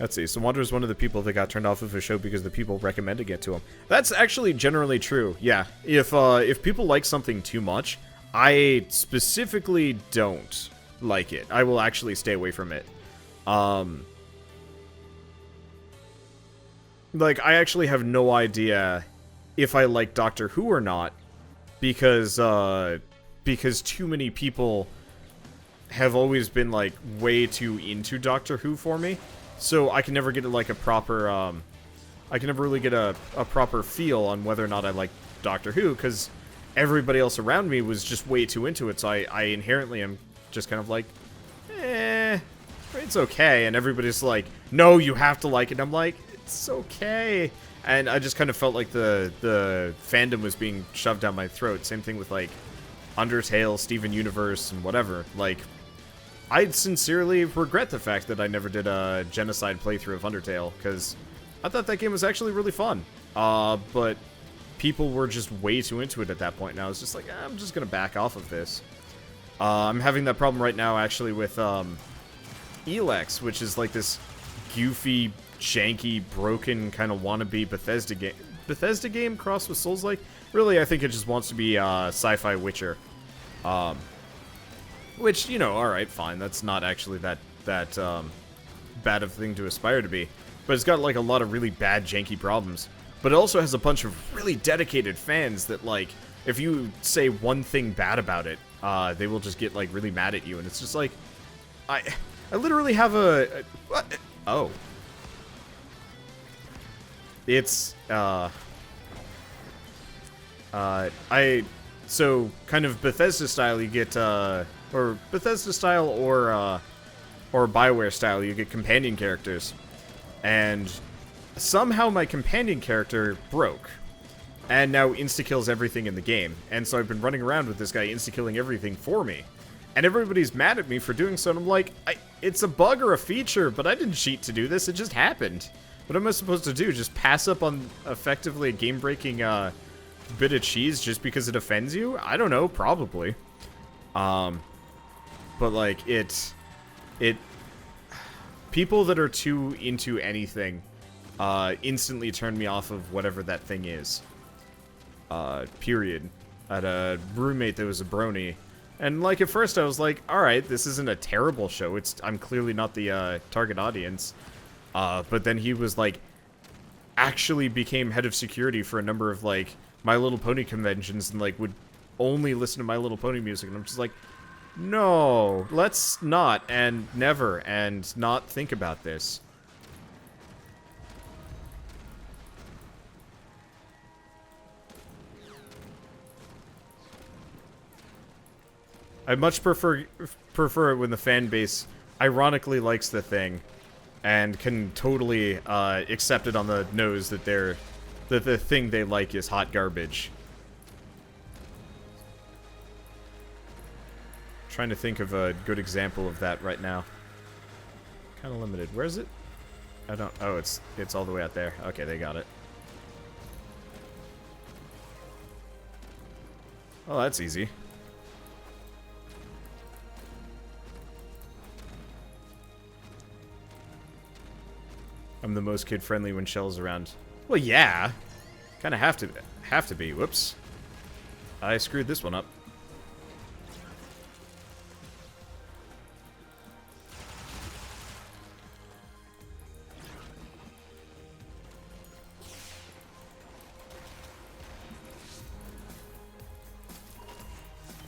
Let's see. So Wander's one of the people that got turned off of a show because the people recommending it to him. That's actually generally true. Yeah. If people like something too much, I specifically don't like it. I will actually stay away from it. Like, I actually have no idea if I like Doctor Who or not, because too many people have always been, like, way too into Doctor Who for me. So I can never get, like, a proper, I can never really get a proper feel on whether or not I like Doctor Who, because everybody else around me was just way too into it, so I inherently am just kind of like, it's okay, and everybody's like, no, you have to like it, and I'm like, it's okay, and I just kind of felt like the fandom was being shoved down my throat. Same thing with, like, Undertale, Steven Universe, and whatever. Like, I sincerely regret the fact that I never did a genocide playthrough of Undertale, because I thought that game was actually really fun. But people were just way too into it at that point, and I was just like, I'm just gonna back off of this. I'm having that problem right now, actually, with Elex, which is like this goofy, janky, broken kind of wannabe Bethesda game crossed with Souls-like. Really, I think it just wants to be sci-fi Witcher. Which, you know, alright, fine. That's not actually that bad of a thing to aspire to be. But it's got, like, a lot of really bad, janky problems. But it also has a bunch of really dedicated fans that, like, if you say one thing bad about it, they will just get, like, really mad at you. And it's just like, I literally have what? Oh. It's, so, kind of Bethesda style, you get, or Bethesda style, or BioWare style, you get companion characters. And somehow my companion character broke, and now insta-kills everything in the game. And so I've been running around with this guy insta-killing everything for me. And everybody's mad at me for doing so, and I'm like, it's a bug or a feature, but I didn't cheat to do this, it just happened. What am I supposed to do? Just pass up on effectively a game-breaking bit of cheese just because it offends you? I don't know, probably. But like, people that are too into anything instantly turn me off of whatever that thing is. Period. I had a roommate that was a brony, and like at first I was like, alright, this isn't a terrible show, I'm clearly not the target audience. But then he was like, actually became head of security for a number of like My Little Pony conventions, and like would only listen to My Little Pony music, and I'm just like, no, let's not, and never, and not think about this. I much prefer it when the fan base ironically likes the thing, and can totally accept it on the nose that the thing they like is hot garbage. Trying to think of a good example of that right now. Kind of limited. Where is it? I don't. Oh, it's all the way out there. Okay, they got it. Oh, that's easy. I'm the most kid-friendly when Shell's around. Well, yeah. Kind of have to be. Whoops. I screwed this one up.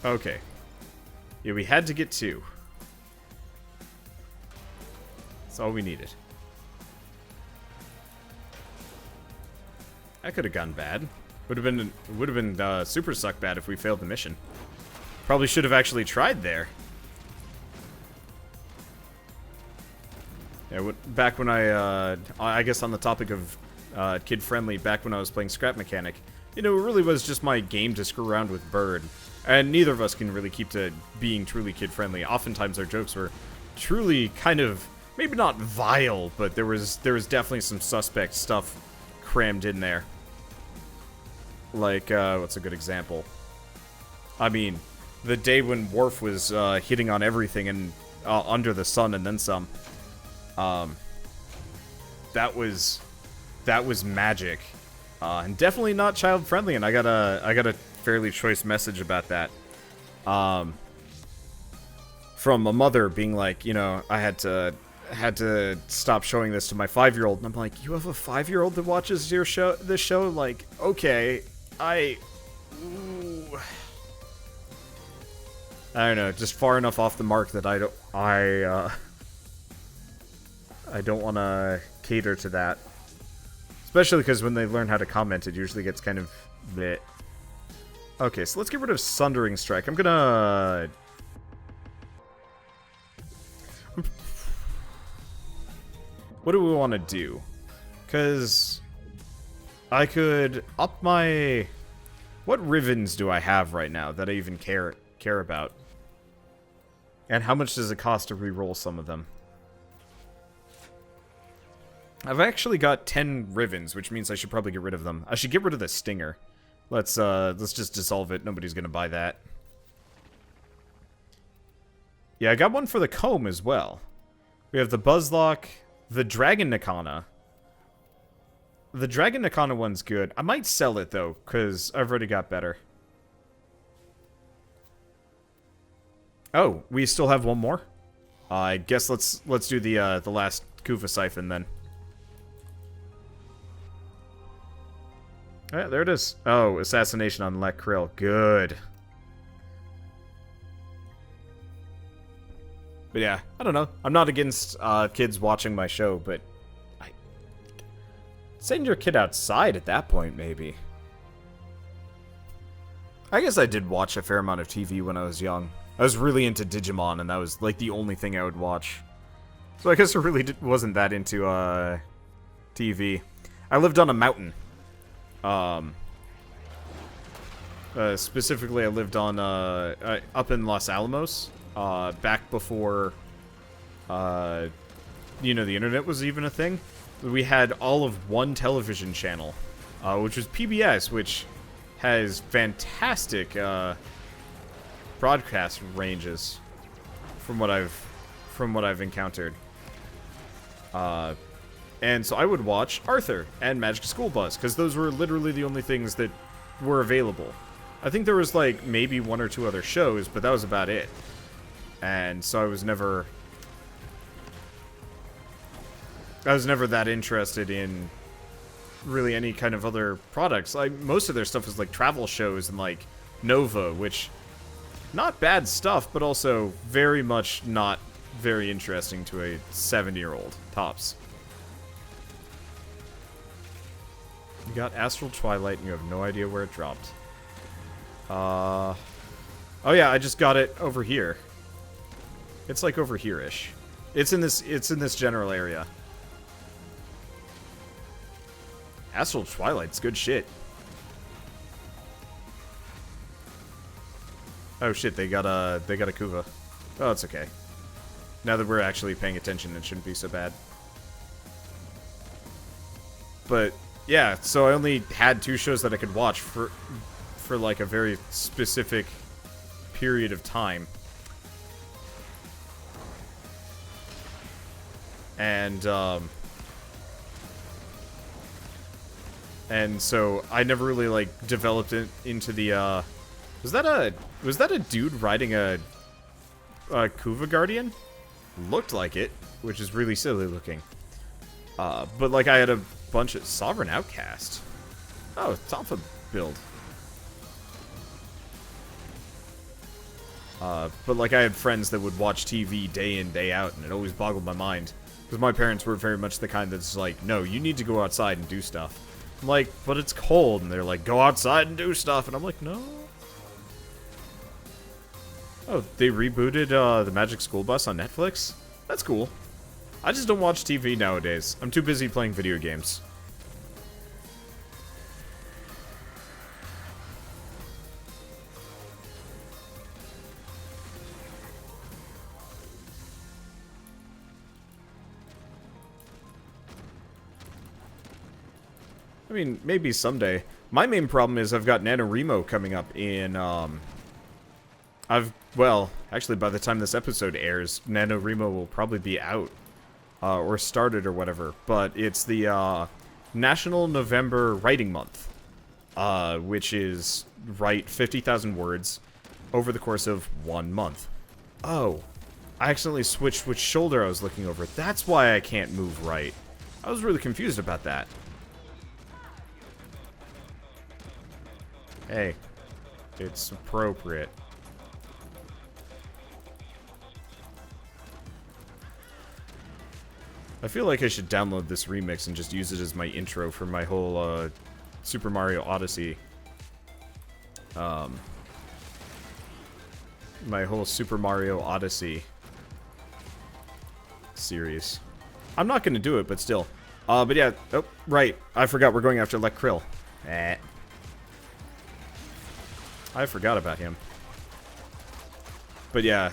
Okay. Yeah, we had to get 2. That's all we needed. That could have gone bad. Would have been super suck bad if we failed the mission. Probably should have actually tried there. Yeah, back when I guess on the topic of kid-friendly, back when I was playing Scrap Mechanic, you know, it really was just my game to screw around with Bird. And neither of us can really keep to being truly kid-friendly. Oftentimes our jokes were truly kind of, maybe not vile, but there was definitely some suspect stuff crammed in there. Like, what's a good example? I mean, the day when Worf was hitting on everything and under the sun and then some. that was magic. And definitely not child friendly, and I got a fairly choice message about that. From a mother being like, you know, I had to stop showing this to my 5-year-old, and I'm like, you have a 5-year-old that watches this show? Like, okay, I don't know, just far enough off the mark that I don't want to cater to that. Especially because when they learn how to comment, it usually gets kind of bleh. Okay, so let's get rid of Sundering Strike. I'm gonna... What do we want to do? Because I could up my... What Rivens do I have right now that I even care about? And how much does it cost to reroll some of them? I've actually got 10 Rivens, which means I should probably get rid of them. I should get rid of the Stinger. Let's just dissolve it. Nobody's gonna buy that. Yeah, I got one for the Comb as well. We have the Buzzlock, the Dragon Nakana. The Dragon Nakana one's good. I might sell it though, because I've already got better. Oh, we still have one more? I guess let's do the last Kufa Siphon then. Yeah, there it is. Oh, Assassination on Lek Krill. Good. But yeah, I don't know. I'm not against kids watching my show, but send your kid outside at that point, maybe. I guess I did watch a fair amount of TV when I was young. I was really into Digimon, and that was like the only thing I would watch. So I guess I really wasn't that into TV. I lived on a mountain. Specifically, I lived on, up in Los Alamos, back before, you know, the internet was even a thing. We had all of one television channel, which was PBS, which has fantastic, broadcast ranges from what I've encountered. And so I would watch Arthur and Magic School Bus, because those were literally the only things that were available. I think there was, like, maybe 1 or 2 other shows, but that was about it. And so I was never that interested in really any kind of other products. Like, most of their stuff was, like, travel shows and, like, Nova, which, not bad stuff, but also very much not very interesting to a 7-year-old, tops. You got Astral Twilight and you have no idea where it dropped. Oh yeah, I just got it over here. It's like over here-ish. It's in this general area. Astral Twilight's good shit. Oh shit, they got a Kuva. Oh, it's okay. Now that we're actually paying attention, it shouldn't be so bad. But yeah, so I only had 2 shows that I could watch for like a very specific period of time. And so I never really like developed it into the was that a dude riding a Kuva Guardian? Looked like it, which is really silly looking. But like I had a bunch of Sovereign Outcast. Oh, it's Alpha build. But like I had friends that would watch TV day in, day out, and it always boggled my mind. Because my parents were very much the kind that's like, no, you need to go outside and do stuff. I'm like, but it's cold, and they're like, go outside and do stuff, and I'm like, no. Oh, they rebooted the Magic School Bus on Netflix? That's cool. I just don't watch TV nowadays. I'm too busy playing video games. I mean, maybe someday. My main problem is I've got NaNoWriMo coming up in, well, actually by the time this episode airs, NaNoWriMo will probably be out. or started or whatever, but it's the National November Writing Month, which is write 50,000 words over the course of 1 month. Oh, I accidentally switched which shoulder I was looking over. That's why I can't move right. I was really confused about that. Hey, it's appropriate. I feel like I should download this remix and just use it as my intro for my whole Super Mario Odyssey. My whole Super Mario Odyssey series. I'm not going to do it, but still. But yeah, oh, right. I forgot we're going after Lek Krill. I forgot about him. But yeah,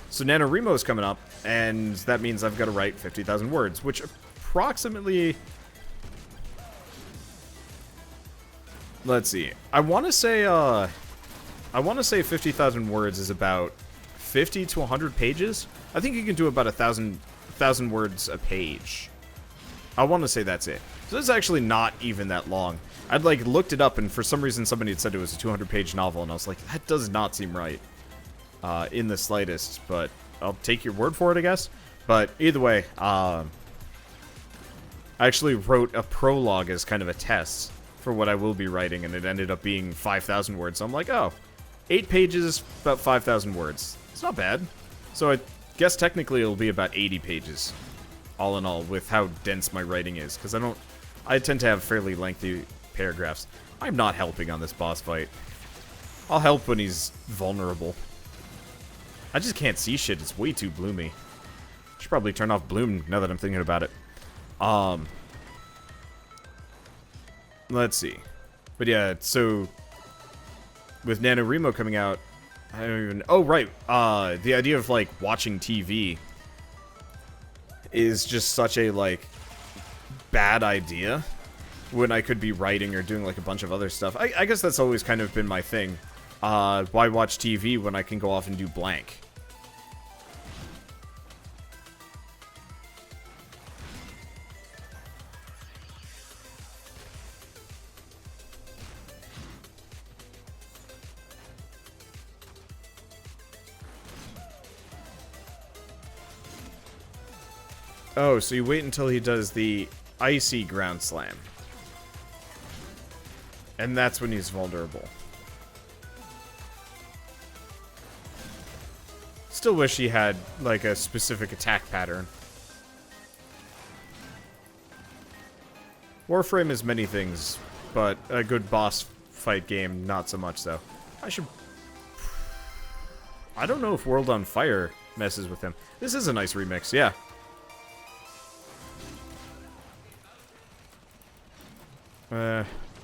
so NaNoWriMo is coming up, and that means I've got to write 50,000 words, which approximately... Let's see. I want to say 50,000 words is about 50 to 100 pages. I think you can do about 1,000 words a page. I want to say that's it. So it's actually not even that long. I'd like looked it up, and for some reason somebody had said it was a 200-page novel, and I was like, that does not seem right in the slightest. But I'll take your word for it, I guess. But either way, I actually wrote a prologue as kind of a test for what I will be writing, and it ended up being 5,000 words. So I'm like, oh, 8 pages, about 5,000 words. It's not bad. So I guess technically it'll be about 80 pages, all in all, with how dense my writing is, because I tend to have fairly lengthy paragraphs. I'm not helping on this boss fight. I'll help when he's vulnerable. I just can't see shit. It's way too bloomy. Should probably turn off bloom now that I'm thinking about it. Let's see. But yeah, so with NaNoWriMo coming out, I don't even... Oh, right. The idea of, like, watching TV is just such a, like, bad idea when I could be writing or doing, like, a bunch of other stuff. I guess that's always kind of been my thing. Why watch TV when I can go off and do blank? Oh, so you wait until he does the icy ground slam. And that's when he's vulnerable. Still wish he had, like, a specific attack pattern. Warframe is many things, but a good boss fight game, not so much, though. I don't know if World on Fire messes with him. This is a nice remix, yeah.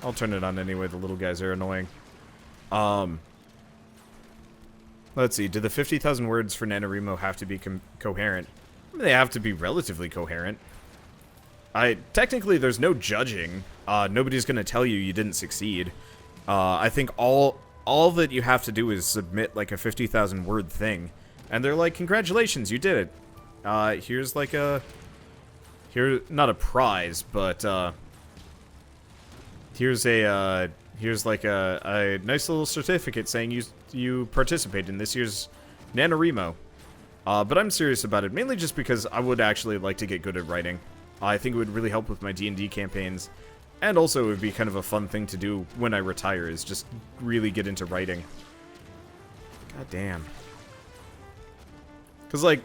I'll turn it on anyway, the little guys are annoying. Let's see, do the 50,000 words for NaNoWriMo have to be coherent? I mean, they have to be relatively coherent. Technically, there's no judging. Nobody's gonna tell you didn't succeed. I think all that you have to do is submit, like, a 50,000 word thing. And they're like, congratulations, you did it. Here's, like, not a prize, but, here's like a nice little certificate saying you participated in this year's NaNoWriMo. But I'm serious about it, mainly just because I would actually like to get good at writing. I think it would really help with my D&D campaigns, and also it would be kind of a fun thing to do when I retire, is just really get into writing. God damn. Because, like,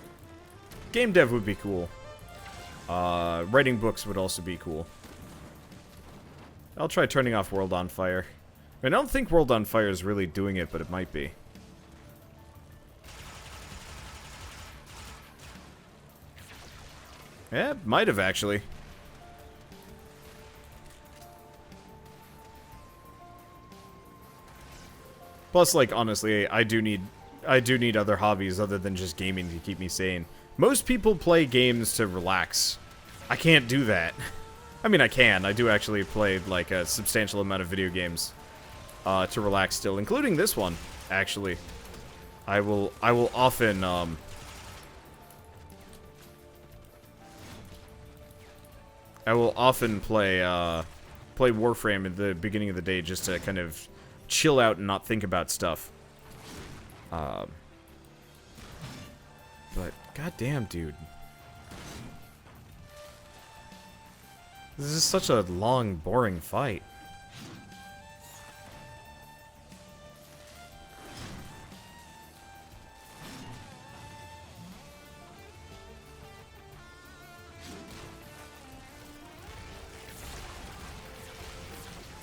game dev would be cool. Writing books would also be cool. I'll try turning off World on Fire. I don't think World on Fire is really doing it, but it might be. Yeah, it might have actually. Plus, like, honestly, I do need other hobbies other than just gaming to keep me sane. Most people play games to relax. I can't do that. I mean, I can. I do actually play, like, a substantial amount of video games to relax still, including this one, actually. I will often, I will often play play Warframe at the beginning of the day just to kind of chill out and not think about stuff. But goddamn, dude. This is such a long, boring fight.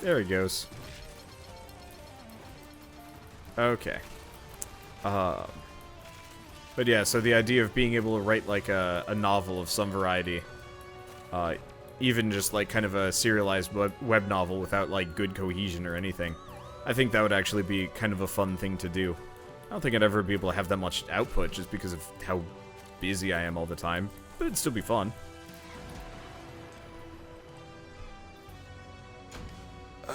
There he goes. Okay. But yeah, so the idea of being able to write like a novel of some variety, even just like kind of a serialized web novel without like good cohesion or anything, I think that would actually be kind of a fun thing to do. I don't think I'd ever be able to have that much output just because of how busy I am all the time, but it'd still be fun.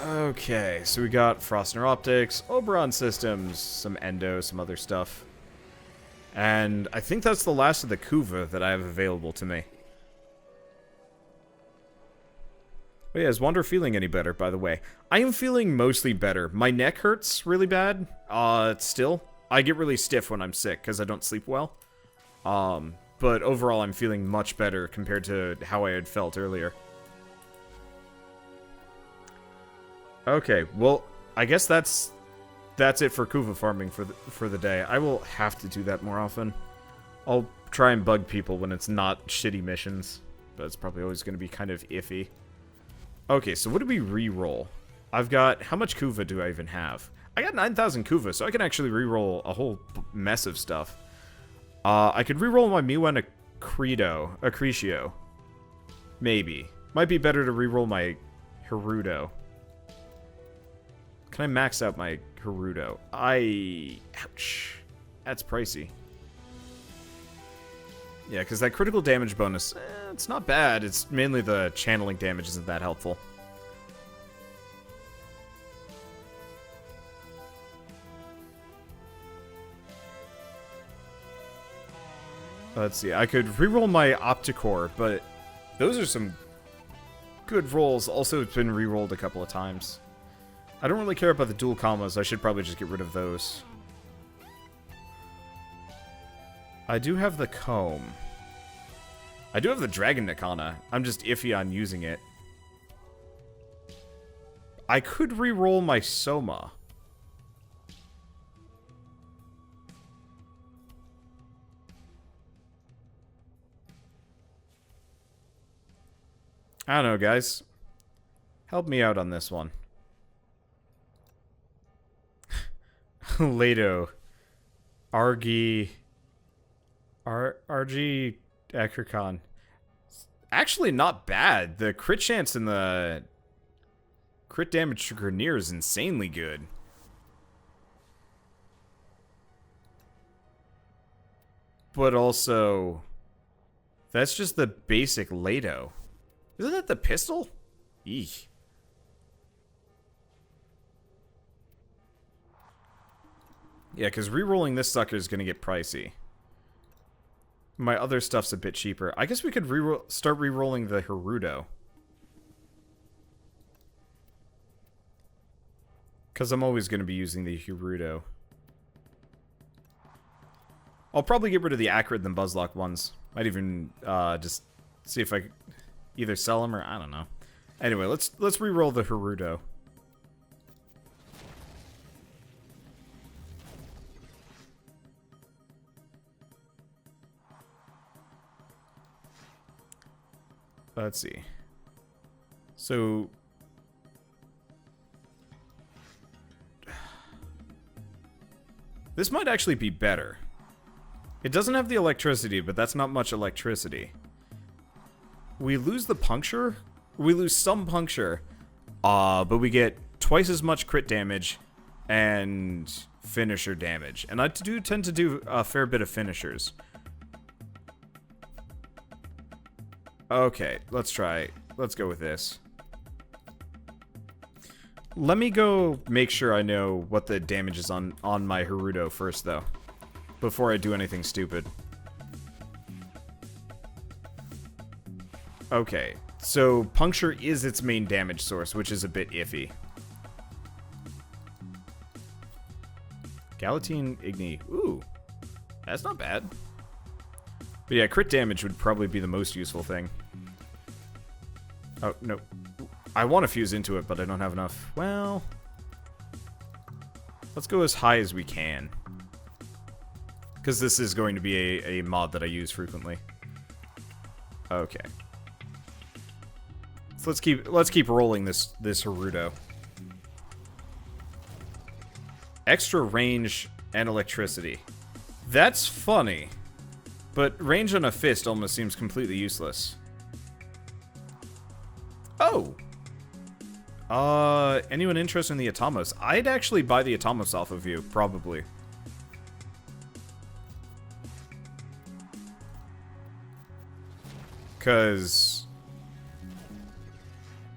Okay, so we got Frostner Optics, Oberon Systems, some Endo, some other stuff. And I think that's the last of the Kuva that I have available to me. But yeah, is Wander feeling any better, by the way? I am feeling mostly better. My neck hurts really bad, still. I get really stiff when I'm sick, because I don't sleep well. But overall, I'm feeling much better compared to how I had felt earlier. Okay, well, I guess that's it for Kuva farming for the day. I will have to do that more often. I'll try and bug people when it's not shitty missions, but it's probably always going to be kind of iffy. Okay, so what do we re-roll? I've got... How much Kuva do I even have? I got 9,000 Kuva, so I can actually re-roll a whole mess of stuff. I could re-roll my Miwa and Accretio. Maybe. Might be better to re-roll my Gerudo. Can I max out my Gerudo? Ouch. That's pricey. Yeah, because that critical damage bonus, it's not bad. It's mainly the channeling damage isn't that helpful. Let's see. I could reroll my Opticore, but those are some good rolls. Also, it's been rerolled a couple of times. I don't really care about the dual commas. I should probably just get rid of those. I do have the Comb. I do have the Dragon Nikana. I'm just iffy on using it. I could re-roll my Soma. I don't know, guys. Help me out on this one. Leto. Argy Akrikon. Actually not bad. The crit chance and the crit damage to Grineer is insanely good. But also, that's just the basic Leto. Isn't that the pistol? Eek. Yeah, because re-rolling this sucker is going to get pricey. My other stuff's a bit cheaper. I guess we could start re-rolling the Gerudo. Because I'm always going to be using the Gerudo. I'll probably get rid of the Acrid and Buzzlock ones. Might even just see if I could either sell them or I don't know. Anyway, let's re-roll the Gerudo. Let's see. So this might actually be better. It doesn't have the electricity, but that's not much electricity. We lose the puncture. We lose some puncture, but we get twice as much crit damage and finisher damage. And I do tend to do a fair bit of finishers. Okay, let's try. Let's go with this. Let me go make sure I know what the damage is on my Gerudo first, though, before I do anything stupid. Okay, So puncture is its main damage source, which is a bit iffy. Galatine Igni. Ooh, that's not bad. But yeah, crit damage would probably be the most useful thing. Oh, no. I want to fuse into it, but I don't have enough. Well, let's go as high as we can. Because this is going to be a mod that I use frequently. Okay. So let's keep rolling this Haruto. Extra range and electricity. That's funny. But range on a fist almost seems completely useless. Oh! Anyone interested in the Atomos? I'd actually buy the Atomos off of you, probably. Because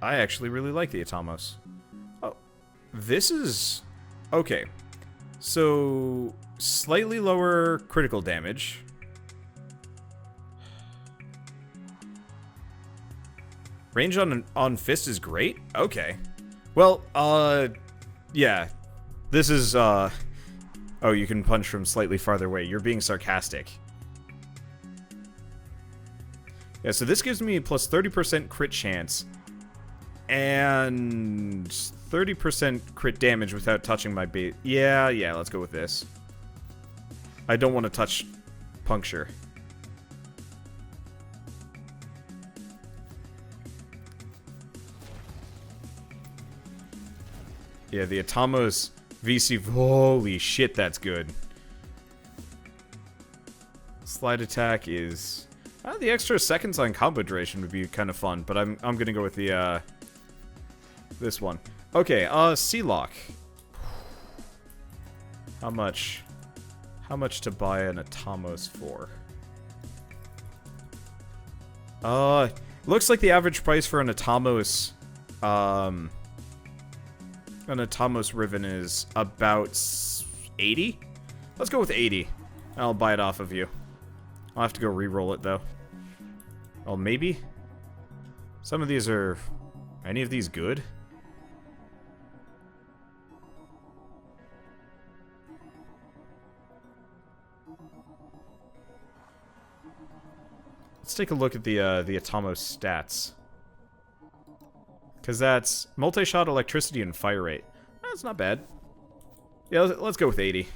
I actually really like the Atomos. Oh, this is... Okay. So, slightly lower critical damage. Range on fist is great? Okay. Well, yeah. This is, Oh, you can punch from slightly farther away. You're being sarcastic. Yeah, so this gives me a plus 30% crit chance. And 30% crit damage without touching my base. Yeah, let's go with this. I don't want to touch puncture. Yeah, the Atomos VC... Holy shit, that's good. Slide attack is... the extra seconds on combo duration would be kind of fun, but I'm gonna go with the, this one. Okay, C-Lock. How much to buy an Atomos for? Looks like the average price for an Atomos, Riven is about 80? Let's go with 80. I'll buy it off of you. I'll have to go re-roll it, though. Oh, maybe? Some of these are... Any of these good? Let's take a look at the Atomos stats. Because that's multi-shot electricity and fire rate. That's not bad. Yeah, let's go with 80.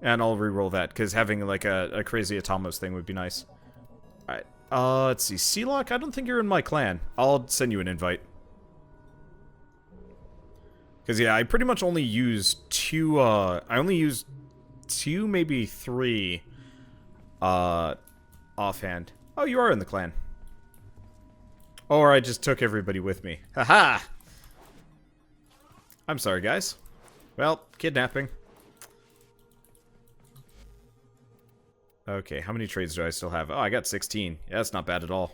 And I'll re-roll that, because having, like, a crazy Atomos thing would be nice. Alright, let's see. C-Lock, I don't think you're in my clan. I'll send you an invite. Because, yeah, I pretty much only use two, I only use 2, maybe 3, offhand. Oh, you are in the clan. Or I just took everybody with me. Haha! I'm sorry, guys. Well, kidnapping. Okay, how many trades do I still have? Oh, I got 16. Yeah, that's not bad at all.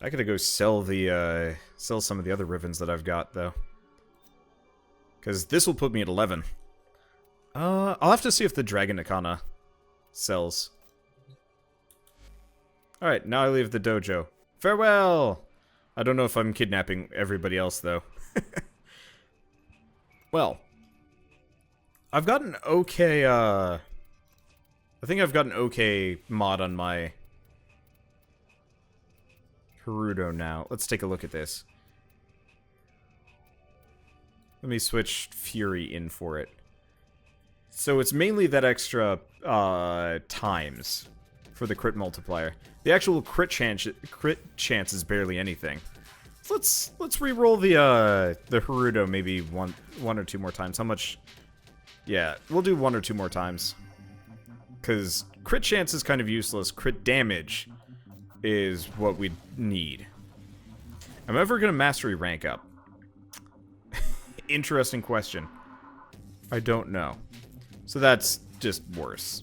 I gotta go sell the, sell some of the other Rivens that I've got, though. Because this will put me at 11. I'll have to see if the Dragon Nikana sells. Alright, now I leave the dojo. Farewell! I don't know if I'm kidnapping everybody else, though. Well, I've got an okay, I think I've got an okay mod on my Haruto now. Let's take a look at this. Let me switch Fury in for it. So it's mainly that extra, times for the crit multiplier. The actual crit chance is barely anything. So let's re-roll the Haruto maybe one or two more times. How much? Yeah, we'll do 1 or 2 more times. Because crit chance is kind of useless. Crit damage is what we need. Am I ever going to mastery rank up? Interesting question. I don't know. So that's just worse.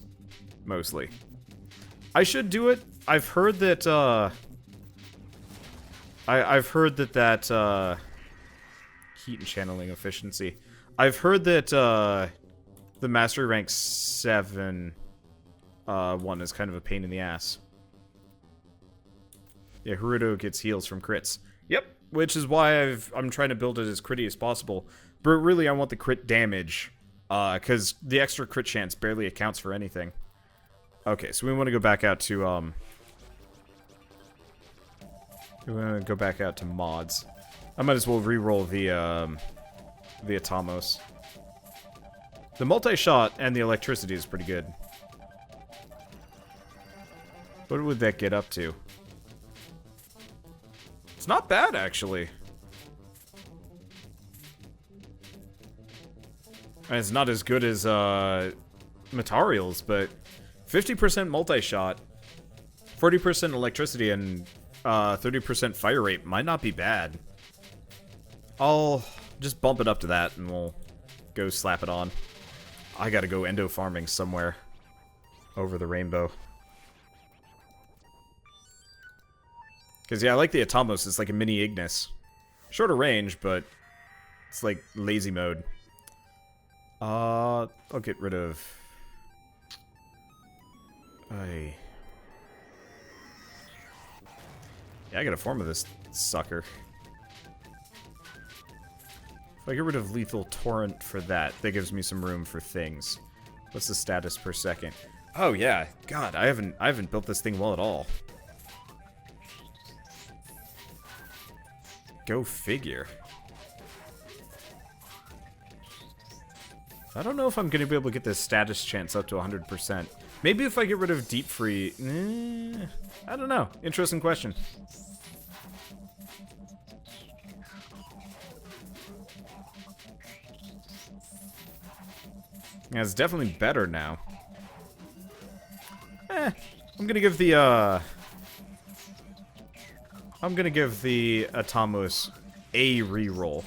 Mostly. I should do it. I've heard that, I've heard that heat and channeling efficiency. I've heard that, the mastery rank 7 one is kind of a pain in the ass. Yeah, Haruto gets heals from crits. Yep, which is why I'm trying to build it as critty as possible. But really, I want the crit damage, because the extra crit chance barely accounts for anything. Okay, so we want to go back out to, we want to go back out to mods. I might as well re-roll the Atomos. The multi-shot and the electricity is pretty good. What would that get up to? It's not bad, actually. And it's not as good as, Materials, but 50% multi-shot, 40% electricity, and 30% fire rate might not be bad. I'll just bump it up to that, and we'll go slap it on. I gotta go endo farming somewhere over the rainbow. Because, yeah, I like the Atomos. It's like a mini Ignis. Shorter range, but it's like lazy mode. I'll get rid of... Yeah, I got a form of this sucker. If I get rid of Lethal Torrent for that, that gives me some room for things. What's the status per second? Oh yeah, God, I haven't built this thing well at all. Go figure. I don't know if I'm going to be able to get this status chance up to 100%. Maybe if I get rid of Deep Free... I don't know. Interesting question. Yeah, it's definitely better now. I'm gonna give the, I'm gonna give the Atomos a reroll.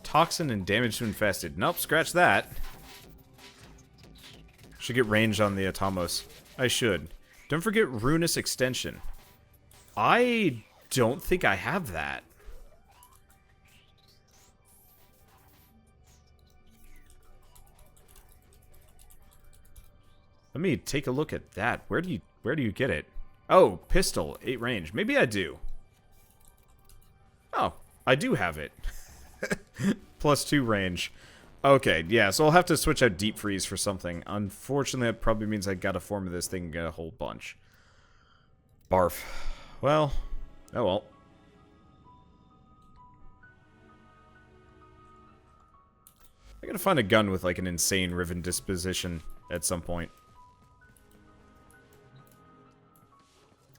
Toxin and damage to infested. Nope, scratch that. Should get range on the Atomos. I should. Don't forget Ruinous Extension. I don't think I have that. Let me take a look at that. Where do you get it? Oh, pistol, 8 range. Maybe I do. Oh, I do have it. +2 range. Okay, yeah, so I'll have to switch out Deep Freeze for something. Unfortunately, that probably means I gotta form of this thing and get a whole bunch. Barf. Well, oh well. I gotta find a gun with like an insane Riven disposition at some point.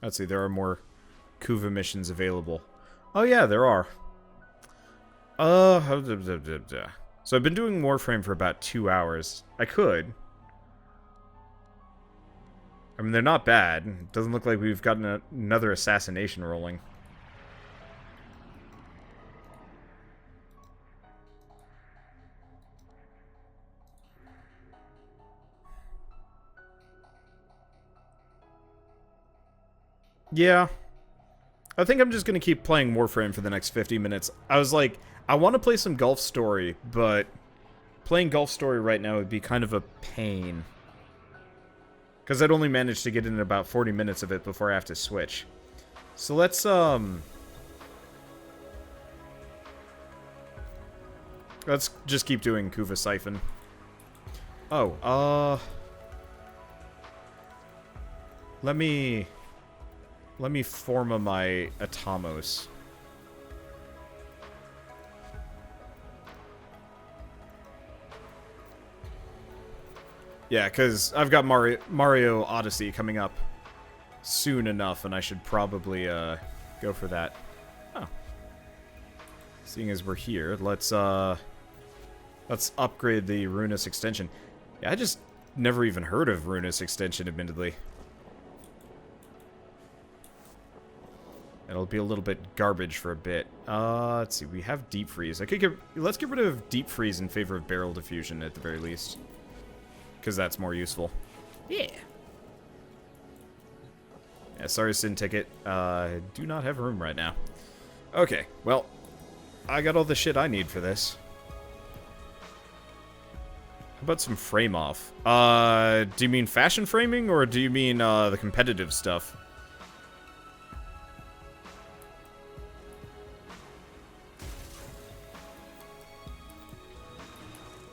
Let's see, there are more Kuva missions available. Oh yeah, there are. So I've been doing Warframe for about 2 hours. I could. I mean, they're not bad. It doesn't look like we've gotten another assassination rolling. Yeah. I think I'm just going to keep playing Warframe for the next 50 minutes. I was like, I want to play some Gulf Story, but playing Gulf Story right now would be kind of a pain. Because I'd only managed to get in about 40 minutes of it before I have to switch. So let's just keep doing Kuva Siphon. Oh, Let me forma my Atomos. Yeah, because I've got Mario Odyssey coming up soon enough, and I should probably go for that. Oh. Seeing as we're here, let's upgrade the Ruinous Extension. Yeah, I just never even heard of Ruinous Extension, admittedly. It'll be a little bit garbage for a bit. Let's see, we have Deep Freeze. Let's get rid of Deep Freeze in favor of Barrel Diffusion at the very least. Because that's more useful. Yeah. Yeah, sorry, Sin Ticket. Do not have room right now. Okay, well, I got all the shit I need for this. about some frame off? Do you mean fashion framing, or do you mean, the competitive stuff?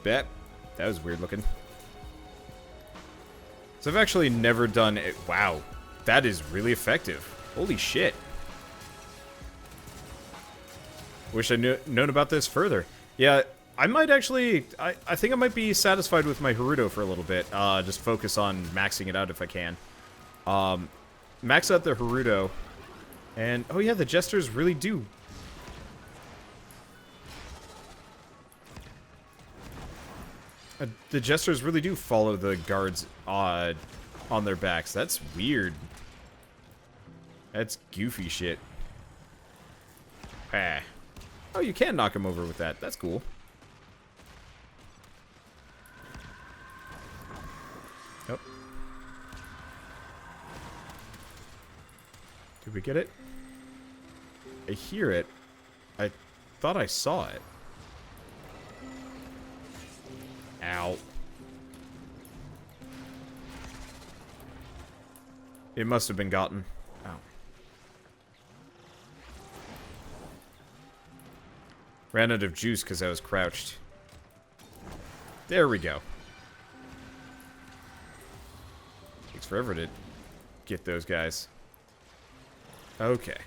Bet. That was weird looking. So I've actually never done it. Wow. That is really effective. Holy shit. Wish I known about this further. Yeah, I might actually... I think I might be satisfied with my Haruto for a little bit. Just focus on maxing it out if I can. Max out the Haruto. And, oh yeah, the Jesters really do... the Jesters really do follow the guards on their backs. That's weird. That's goofy shit. Ah. Oh, you can knock him over with that. That's cool. Oh. Did we get it? I hear it. I thought I saw it. Ow. It must have been gotten. Ow. Ran out of juice because I was crouched. There we go. Takes forever to get those guys. Okay.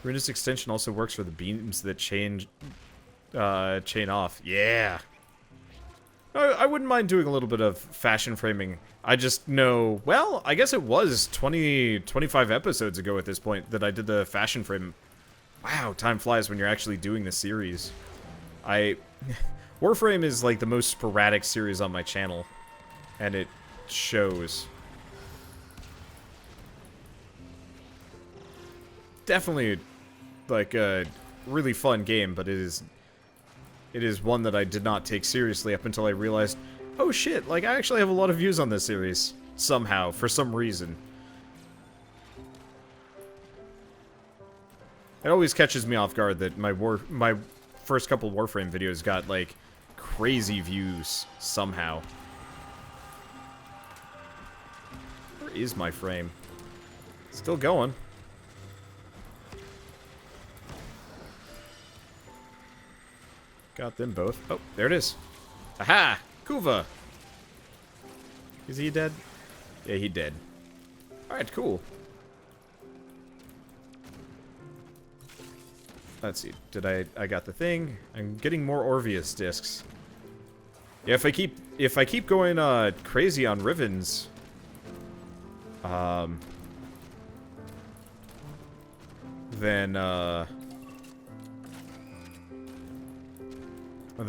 Ruinous extension also works for the beams that chain off. Yeah. I wouldn't mind doing a little bit of fashion framing. I just know, well, I guess it was 25 episodes ago at this point that I did the fashion frame. Wow, time flies when you're actually doing the series. Warframe is like the most sporadic series on my channel, and it shows. Definitely like a really fun game, but it is one that I did not take seriously up until I realized, oh shit, like I actually have a lot of views on this series. Somehow, for some reason. It always catches me off guard that my first couple Warframe videos got, like, crazy views, somehow. Where is my frame? Still going. Got them both. Oh, there it is. Aha! Kuva! Is he dead? Yeah, he dead. Alright, cool. Let's see. Did I got the thing? I'm getting more Orvius discs. Yeah, if I keep going crazy on Rivens, then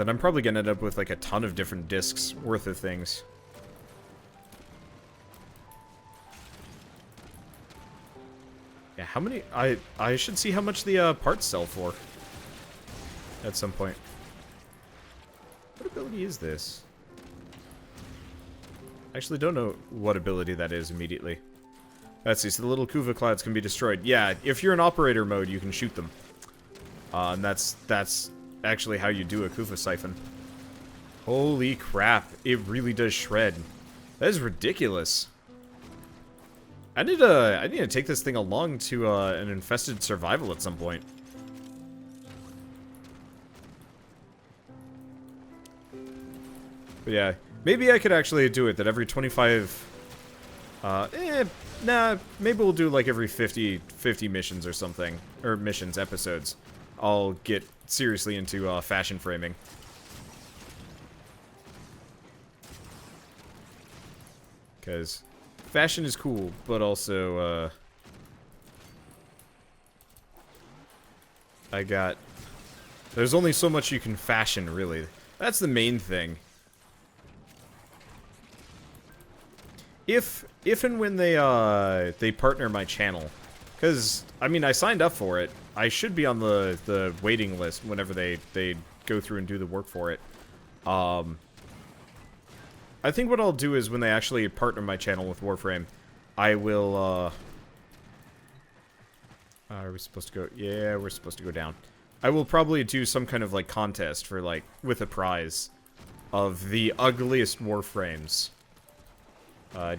I'm probably gonna end up with like a ton of different discs worth of things. Yeah, how many? I should see how much the parts sell for at some point. What ability is this? I actually don't know what ability that is immediately. Let's see, so the little Kuva clouds can be destroyed. Yeah, if you're in operator mode, you can shoot them. And that's actually how you do a Kuva siphon. Holy crap, it really does shred. That is ridiculous. I need to take this thing along to an infested survival at some point. But yeah, maybe I could actually do it, that every 25... nah, maybe we'll do like every 50 missions or something. Or missions, episodes. I'll get seriously into fashion framing. Because fashion is cool, but also, there's only so much you can fashion, really. That's the main thing. If and when they partner my channel, because, I mean, I signed up for it. I should be on the waiting list whenever they go through and do the work for it. I think what I'll do is when they actually partner my channel with Warframe, I will, are we supposed to go? Yeah, we're supposed to go down. I will probably do some kind of, like, contest for, like, with a prize. of the ugliest Warframes.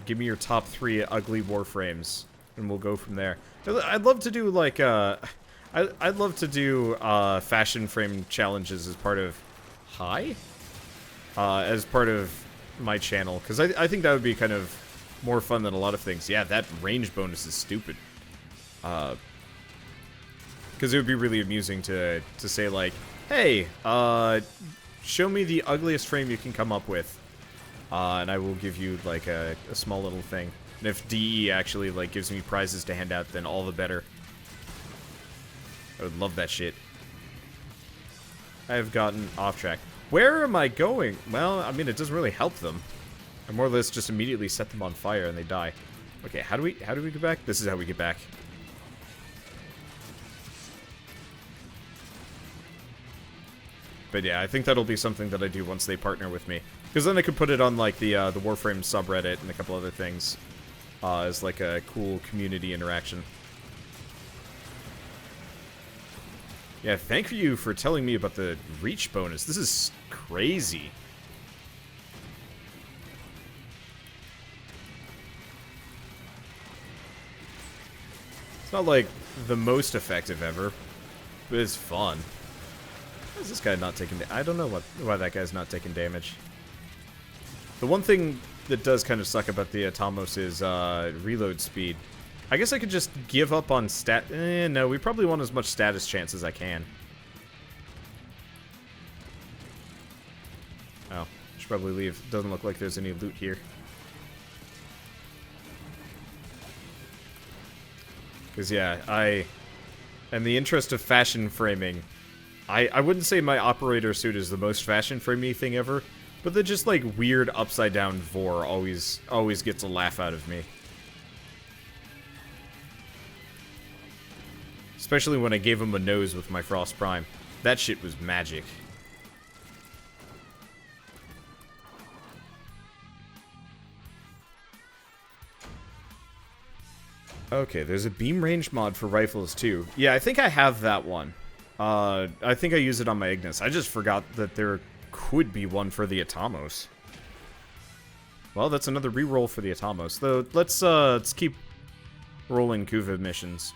Give me your top 3 ugly Warframes, and we'll go from there. I'd love to do, like, I'd love to do, fashion frame challenges as part of... as part of my channel, because I think that would be kind of more fun than a lot of things. Yeah, that range bonus is stupid. Because it would be really amusing to say, like, hey, show me the ugliest frame you can come up with. And I will give you, like, a small little thing. And if DE actually, like, gives me prizes to hand out, then all the better. I would love that shit. I have gotten off track. Where am I going? Well, I mean, it doesn't really help them. I more or less just immediately set them on fire and they die. Okay, how do we get back? This is how we get back. But yeah, I think that'll be something that I do once they partner with me. Because then I could put it on, like, the Warframe subreddit and a couple other things. As, like, a cool community interaction. Yeah, thank you for telling me about the reach bonus. This is crazy. It's not, like, the most effective ever. But it's fun. Why is this guy not taking damage? I don't know why that guy's not taking damage. The one thing that does kind of suck about the Atomos is reload speed. I guess I could just give up on no, we probably want as much status chance as I can. Oh, should probably leave. Doesn't look like there's any loot here. Because, yeah, in the interest of fashion framing, I wouldn't say my operator suit is the most fashion framey thing ever, but the just, like, weird upside-down Vor always gets a laugh out of me. Especially when I gave him a nose with my Frost Prime. That shit was magic. Okay, there's a beam range mod for rifles, too. Yeah, I think I have that one. I think I use it on my Ignis. I just forgot that there could be one for the Atomos. Well, that's another reroll for the Atomos. Though, let's keep rolling Kuva missions.